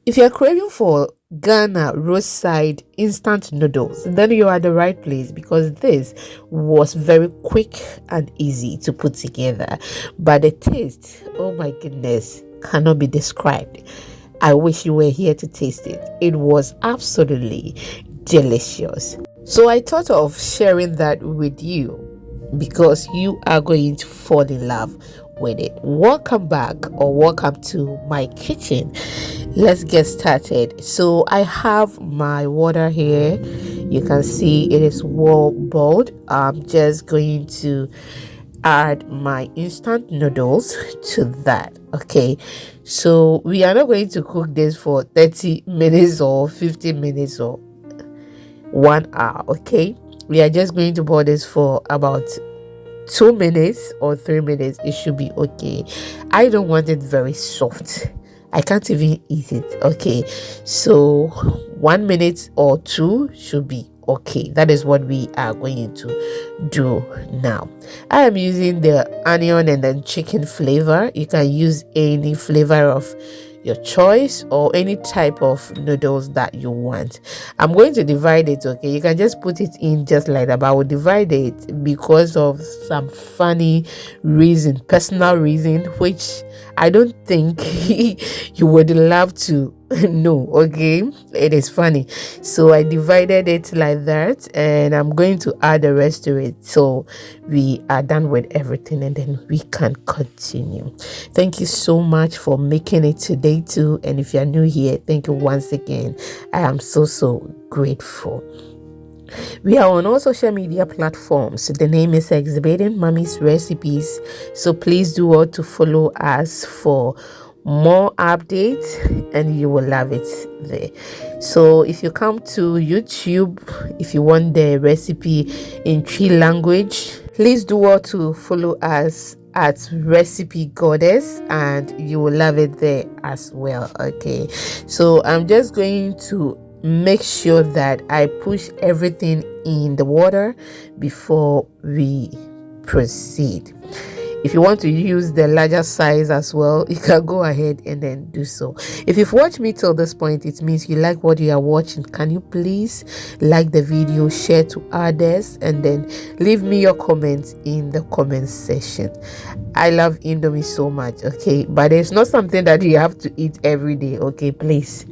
If you're craving for Ghana roadside instant noodles, then you are at the right place, because this was very quick and easy to put together. But the taste, oh my goodness, cannot be described. I wish you were here to taste it. It was absolutely delicious. So I thought of sharing that with you because you are going to fall in love with it. Welcome back, or welcome to my kitchen. Let's get started. So I have my water here. You can see it is well boiled. I'm just going to add my instant noodles to that. Okay, so we are not going to cook this for 30 minutes or 50 minutes or 1 hour. Okay, we are just going to boil this for about 2 minutes or 3 minutes. It should be okay. I don't want it very soft. I can't even eat it. Okay, so 1 minute or two should be okay. That is what we are going to do now. I am using the onion and then chicken flavor. You can use any flavor of your choice or any type of noodles that you want. I'm going to divide it. Okay, you can just put it in just like that, but I will divide it because of some funny reason, personal reason, which I don't think you would love to know. Okay, it is funny, so I divided it like that, and I'm going to add the rest to it so we are done with everything, and then we can continue. Thank you so much for making it today too, and if you're new here, thank you once again. I am so grateful. We are on all social media platforms. The name is Exhibiting Mommy's Recipes. So please do all to follow us for more updates, and you will love it there. So if you come to YouTube, if you want the recipe in Tree language, please do all to follow us at Recipe Goddess, and you will love it there as well. Okay, so I'm just going to make sure that I push everything in the water before we proceed. If you want to use the larger size as well, you can go ahead and then do so. If you've watched me till this point, it means you like what you are watching. Can you please like the video, share to others, and then leave me your comments in the comment section. I love indomie so much, okay, but it's not something that you have to eat every day. Okay, please,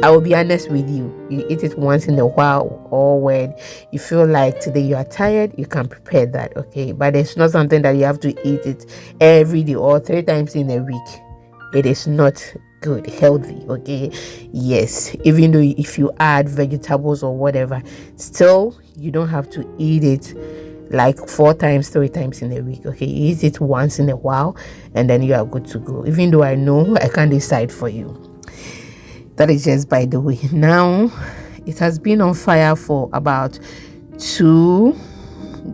I will be honest with you. You eat it once in a while, or when you feel like today you are tired, you can prepare that. Okay, but it's not something that you have to eat it every day or 3 times in a week. It is not good, healthy. Okay, yes, even though if you add vegetables or whatever, still you don't have to eat it like 4 times 3 times in a week. Okay, eat it once in a while, and then you are good to go. Even though I know I can't decide for you. That is just by the way. Now it has been on fire for about 2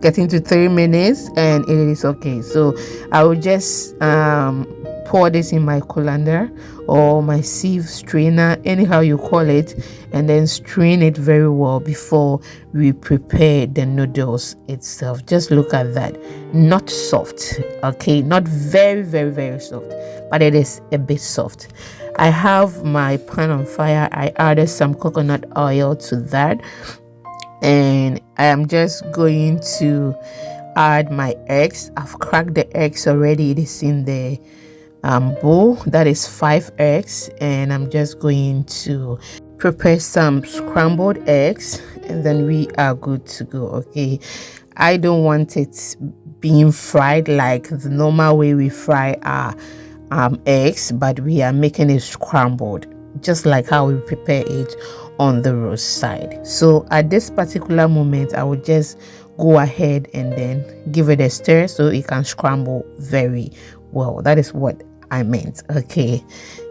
getting to 3 minutes, and it is okay. So I will just pour this in my colander or my sieve strainer, anyhow you call it, and then strain it very well before we prepare the noodles itself. Just look at that. Not soft, okay, not very soft, but it is a bit soft. I have my pan on fire. I added some coconut oil to that, and I am just going to add my eggs. I've cracked the eggs already. It is in the bowl. That is 5 eggs, and I'm just going to prepare some scrambled eggs, and then we are good to go. Okay, I don't want it being fried like the normal way we fry our eggs, but we are making it scrambled just like how we prepare it on the roadside. So at this particular moment, I will just go ahead and then give it a stir so it can scramble very well. That is what I meant. Okay,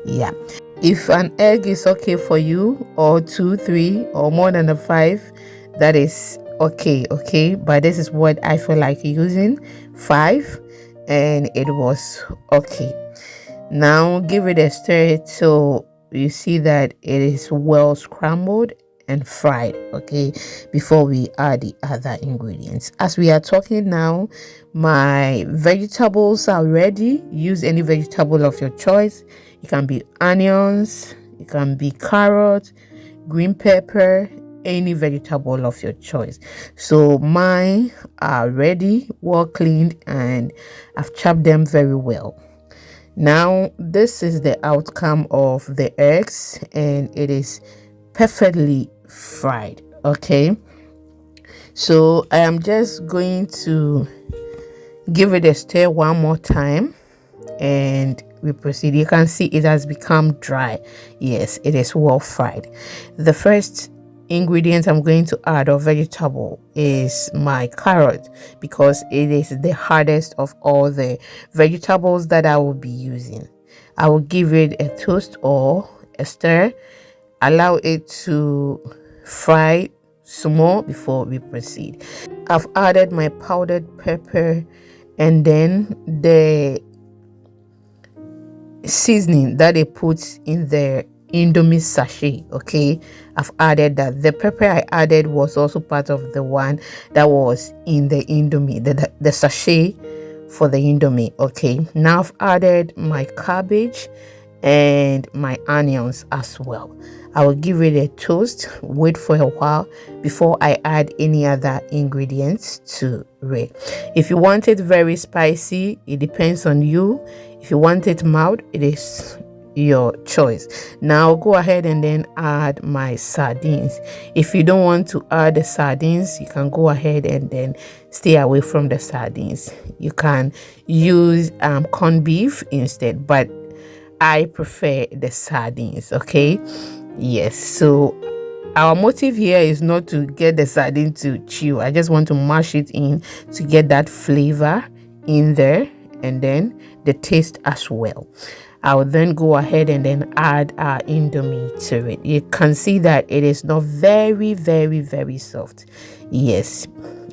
yeah, if an egg is okay for you, or 2 3 or more than a 5, that is okay, but this is what I feel like using, 5, and it was okay. Now give it a stir so you see that it is well scrambled and fried, okay, before we add the other ingredients. As we are talking now, my vegetables are ready. Use any vegetable of your choice. It can be onions, it can be carrot, green pepper, any vegetable of your choice. So mine are ready, well cleaned, and I've chopped them very well. Now this is the outcome of the eggs, and it is perfectly fried. Okay, so I am just going to give it a stir one more time, and we proceed. You can see it has become dry. Yes, it is well fried. The first ingredient I'm going to add, or vegetable, is my carrot, because it is the hardest of all the vegetables that I will be using. I will give it a toast or a stir, allow it to fry small before we proceed. I've added my powdered pepper and then the seasoning that they put in the indomie sachet. Okay, I've added that. The pepper I added was also part of the one that was in the indomie, the sachet for the indomie. Okay, now I've added my cabbage and my onions as well. I will give it a toast, wait for a while before I add any other ingredients to it. If you want it very spicy, it depends on you. If you want it mild, it is your choice. Now go ahead and then add my sardines. If you don't want to add the sardines, you can go ahead and then stay away from the sardines. You can use corned beef instead, but I prefer the sardines. Okay, yes, so our motive here is not to get the sardine to chew. I just want to mash it in to get that flavor in there, and then the taste as well. I'll then go ahead and then add our indomie to it. You can see that it is not very, very, very soft. Yes,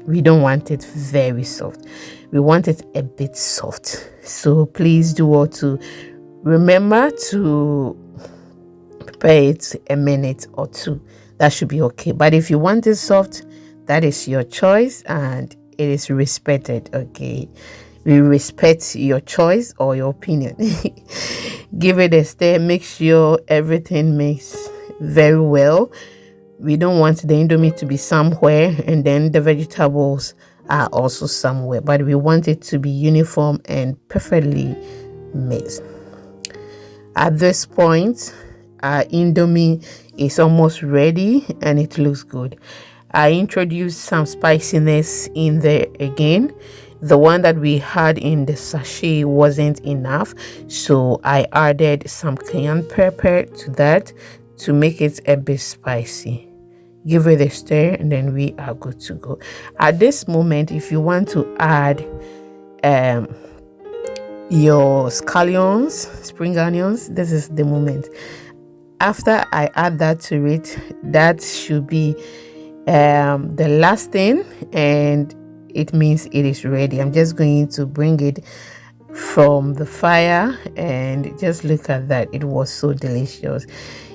we don't want it very soft. We want it a bit soft. So please do all to remember to prepare it a minute or two. That should be okay. But if you want it soft, that is your choice and it is respected. Okay, we respect your choice or your opinion. Give it a stir. Make sure everything mixes very well. We don't want the indomie to be somewhere and then the vegetables are also somewhere, but we want it to be uniform and perfectly mixed. At this point, our indomie is almost ready and it looks good. I introduced some spiciness in there again. The one that we had in the sachet wasn't enough, so I added some cayenne pepper to that to make it a bit spicy. Give it a stir and then we are good to go. At this moment, if you want to add your scallions, spring onions, this is the moment. After I add that to it, that should be the last thing, and it means it is ready. I'm just going to bring it from the fire and just look at that. It was so delicious.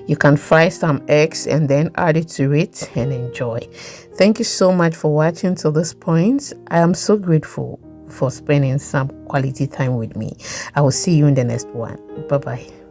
You can fry some eggs and then add it to it and enjoy. Thank you so much for watching till this point. I am so grateful for spending some quality time with me. I will see you in the next one. Bye bye.